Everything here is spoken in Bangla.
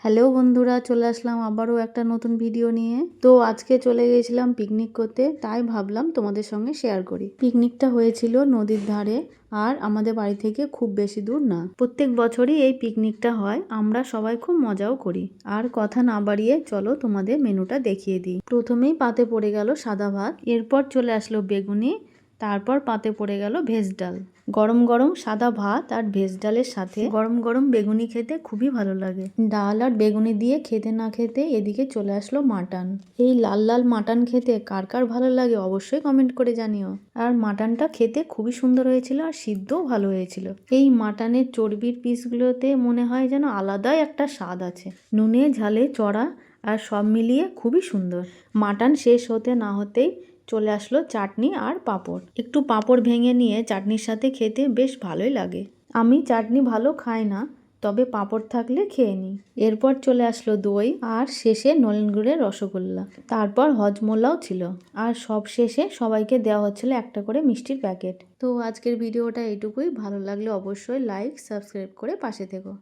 হ্যালো বন্ধুরা, চলে আসলাম আবারও একটা নতুন ভিডিও নিয়ে। তো আজকে চলে গেছিলাম পিকনিক করতে, তাই ভাবলাম তোমাদের সঙ্গে শেয়ার করি। পিকনিকটা হয়েছিল নদীর ধারে, আর আমাদের বাড়ি থেকে খুব বেশি দূর না। প্রত্যেক বছরই এই পিকনিকটা হয়, আমরা সবাই খুব মজাও করি। আর কথা না বাড়িয়ে চলো তোমাদের মেনুটা দেখিয়ে দিই। প্রথমেই পাতে পড়ে গেল সাদা ভাত, এরপর চলে আসলো বেগুনি, তারপর পাতে পড়ে গেল ভেজ ডাল। গরম গরম সাদা ভাত আর ভেজ ডালের সাথে গরম গরম বেগুনি খেতে খুবই ভালো লাগে। ডাল আর বেগুনি দিয়ে খেতে না খেতে এদিকে চলে আসলো মাটন। এই লাল লাল মাটন খেতে কার কার ভালো লাগে অবশ্যই কমেন্ট করে জানিও। আর মাটনটা খেতে খুবই সুন্দর হয়েছিল, আর সিদ্ধও ভালো হয়েছিল। এই মাটনের চর্বির পিসগুলোতে মনে হয় যেন আলাদাই একটা স্বাদ আছে, নুনে ঝালে চড়া, আর সব মিলিয়ে খুবই সুন্দর। মাটন শেষ হতে না হতেই চলে আসলো চাটনি আর পাঁপড়। একটু পাঁপড় ভেঙে নিয়ে চাটনির সাথে খেতে বেশ ভালোই লাগে। আমি চাটনি ভালো খাই না, তবে পাঁপড় থাকলে খেয়ে নিই। এরপর চলে আসলো দই, আর শেষে নলেন গুড়ের রসগোল্লা, তারপর হজমোলাও ছিল। আর সব শেষে সবাইকে দেওয়া হচ্ছিল একটা করে মিষ্টির প্যাকেট। তো আজকের ভিডিওটা এইটুকুই। ভালো লাগলে অবশ্যই লাইক সাবস্ক্রাইব করে পাশে থেকো।